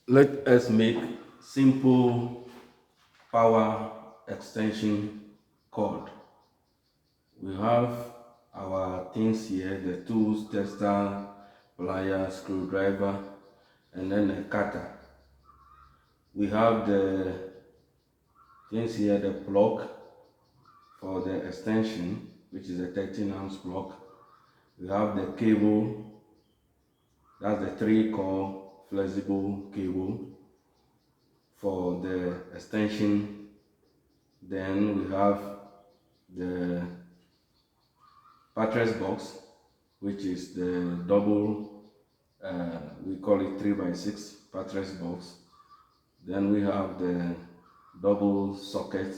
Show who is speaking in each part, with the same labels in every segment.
Speaker 1: Let us make simple power extension cord. We have our things here, the tools, tester, plier, screwdriver, and then a cutter. We have the things here, the plug for the extension, which is a 13-ounce plug. We have the cable, that's the 3-core flexible cable for the extension. Then we have the pattress box, which is the double, we call it 3x6 pattress box. Then we have the double socket,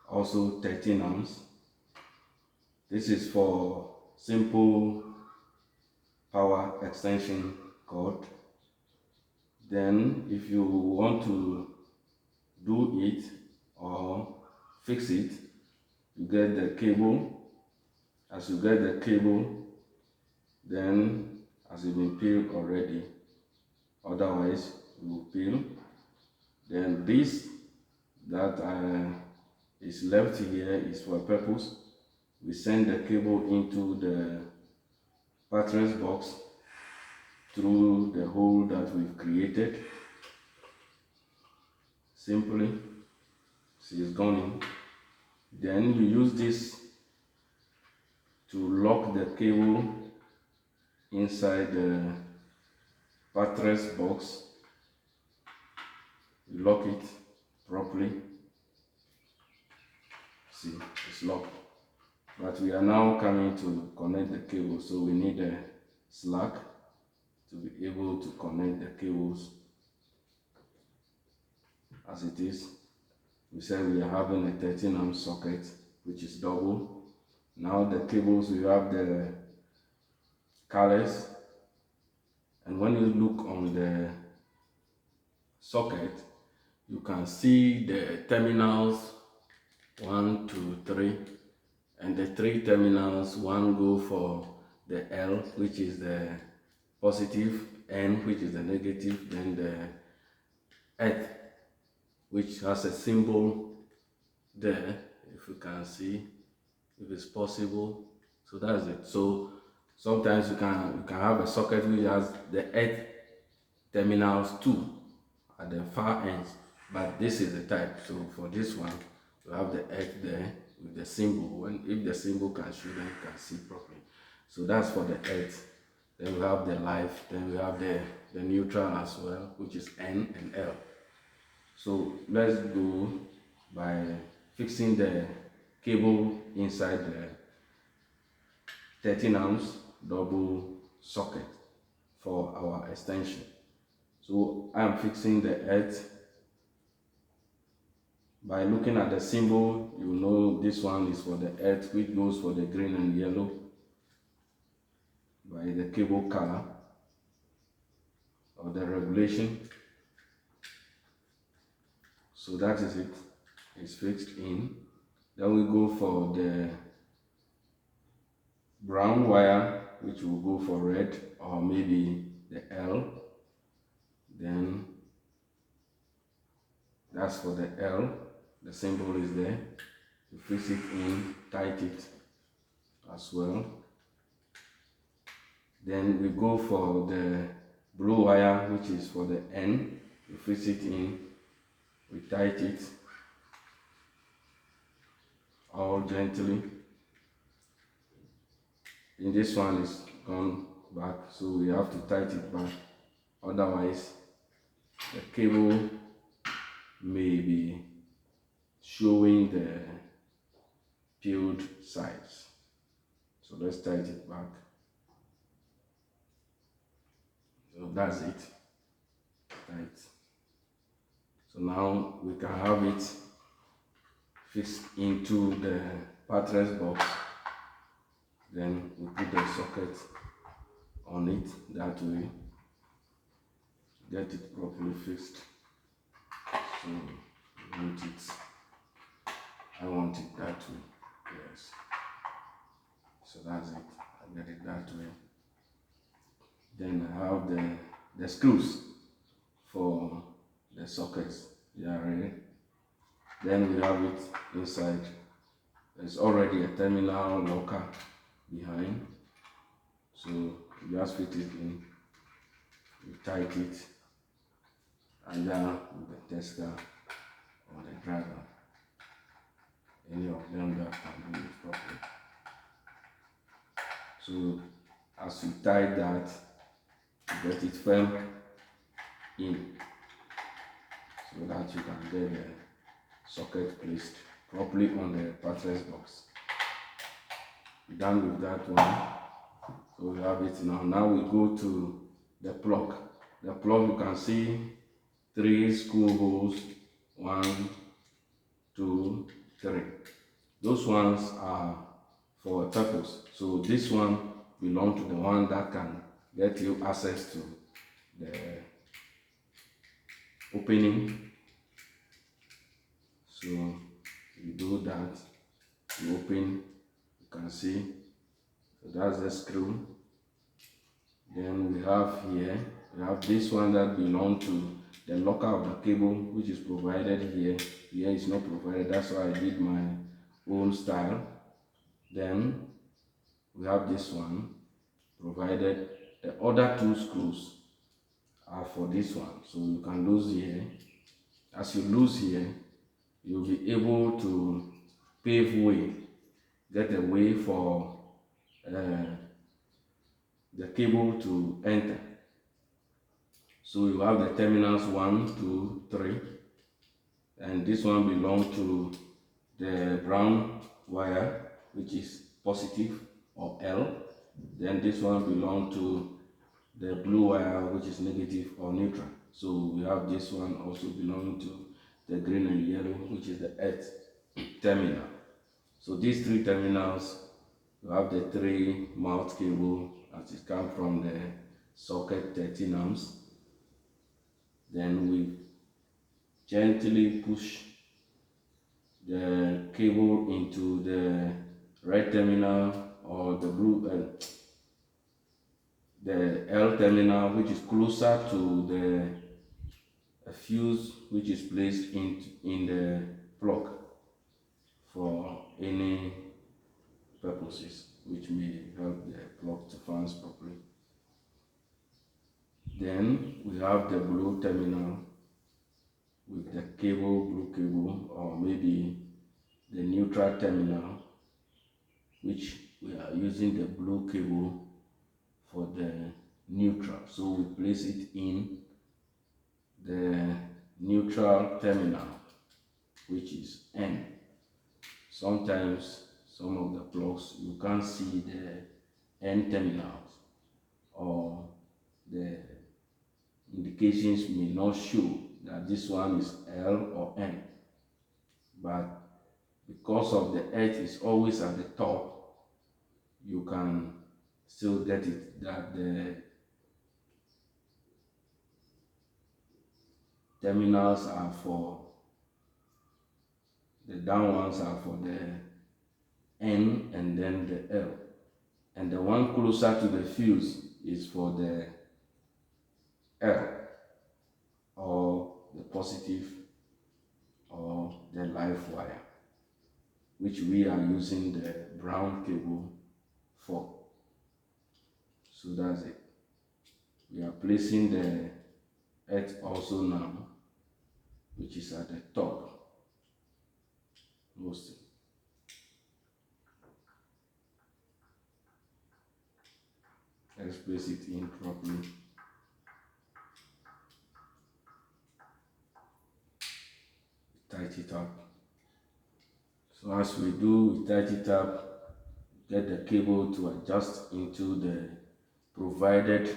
Speaker 1: also 13 ounce. This is for simple power extension cord. Then if you want to do it or fix it, you get the cable. As you get the cable, then as it's been peeled already, otherwise you will peel. Then this that is left here is for a purpose. We send the cable into the pattress box through the hole that we've created. Simply, see, it's gone in. Then you use this to lock the cable inside the pattress box. You lock it properly. See, it's locked. But we are now coming to connect the cable, so we need a slack to be able to connect the cables as it is. We said we are having a 13-amp socket, which is double. Now the cables, we have the colors, and when you look on the socket, you can see the terminals 1, 2, 3, and the 3 terminals. One go for the L, which is the positive, N, which is the negative, then the Earth, which has a symbol there, if you can see, if it's possible. So that's it. So sometimes you can have a socket which has the Earth terminals too at the far ends, but this is the type. So for this one, you have the Earth there with the symbol. If the symbol can show, then you can see properly. So that's for the Earth. Then we have the life, then we have the neutral as well, which is N and L. So let's go by fixing the cable inside the 13-ounce double socket for our extension. So I'm fixing the Earth. By looking at the symbol, you know this one is for the Earth, which goes for the green and yellow by the cable color or the regulation. So that is it. It's fixed in. Then we go for the brown wire, which will go for red or maybe the L. Then that's for the L. The symbol is there. You fix it in, tight it as well. Then we go for the blue wire, which is for the N. You fix it in, we tight it all gently. In this one is gone back, so we have to tight it back. Otherwise, the cable may be showing the peeled sides. So let's tight it back. So that's it. Tight. So now we can have it fixed into the pattress box. Then we put the socket on it that way. Get it properly fixed. So I want it that way. Yes. So that's it. I get it that way. Then I have the screws for the sockets. They are ready. Then we have it inside. There's already a terminal locker behind, so you just fit it in, you tight it either with the tester or the driver, any of them that can do it properly. So as you tie that, you get it firm in so that you can get the socket placed properly on the patterns box. Done with that one. So we have it now. Now we go to the plug. The plug, you can see 3 screw holes, 1, 2, 3. Those ones are for a purpose. So this one belongs to the one that can get you access to the opening. So you do that, you open, you can see. So that's the screw. Then we have here, we have this one that belongs to the locker of the cable, which is provided here. Here is not provided, that's why I did my own style. Then we have this one provided. The other 2 screws are for this one, so you can lose here. As you lose here, you'll be able to pave way, get a way for the cable to enter. So you have the terminals 1, 2, 3, and this one belongs to the brown wire, which is positive or L. Then this one belongs to the blue wire, which is negative or neutral. So we have this one also belonging to the green and yellow, which is the earth terminal. So these 3 terminals, you have the 3 mouth cable as it comes from the socket 13 amps. Then we gently push the cable into the red terminal or the blue, the L terminal, which is closer to the fuse, which is placed in the plug for any purposes, which may help the plug to function properly. Then we have the blue terminal with the cable, blue cable, or maybe the neutral terminal, which we are using the blue cable for the neutral. So we place it in the neutral terminal, which is N. Sometimes some of the plugs you can't see the N terminals, or the indications may not show that this one is L or N, but because of the earth is always at the top, you can still get it that the terminals are for the down ones are for the N and then the L, and the one closer to the fuse is for the L, or the positive or the live wire, which we are using the brown cable for. So that's it. We are placing the earth also now, which is at the top mostly. Let's place it in properly. Tight it up. So as we do, we tight it up, get the cable to adjust into the provided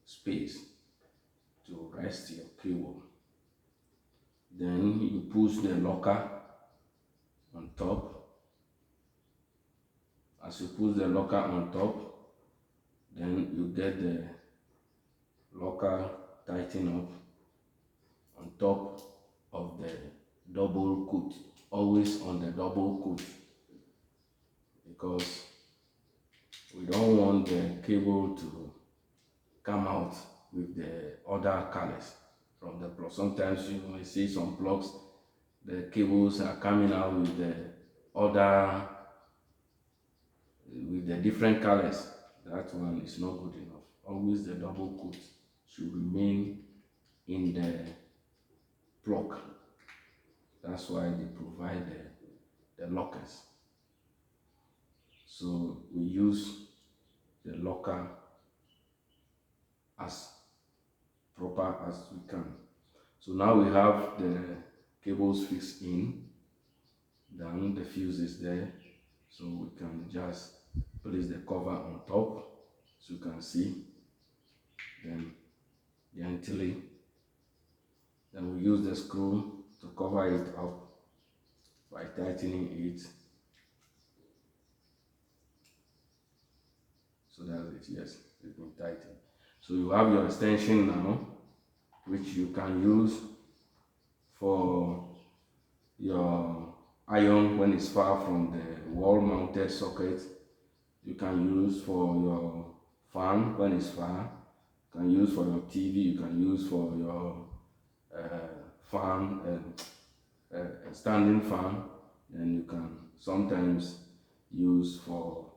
Speaker 1: space to rest your cable. Then you push the locker on top. As you push the locker on top, then you get the locker tighten up on top of the double coat, always on the double coat, because we don't want the cable to come out with the other colors from the plug. Sometimes you may see some plugs, the cables are coming out with the other, with the different colors. That one is not good enough. Always the double coat should remain in the plug. That's why they provide the lockers. So we use the locker as proper as we can. So now we have the cables fixed in, then the fuse is there, so we can just place the cover on top, so you can see, then gently, then we use the screw to cover it up by tightening it. So that's it, yes, it's been tightened. So you have your extension now, which you can use for your iron when it's far from the wall mounted socket. You can use for your fan when it's far. You can use for your TV. You can use for your fan, standing fan. And you can sometimes use for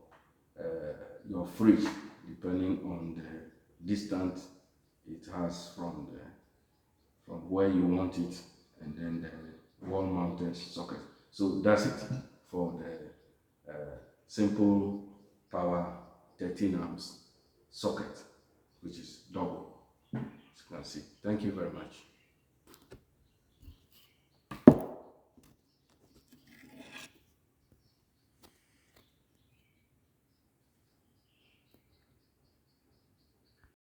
Speaker 1: your fridge, depending on the distance it has from where you want it, and then the wall mounted socket. So that's it for the simple power 13 amps socket, which is double, as you can see. Thank you very much.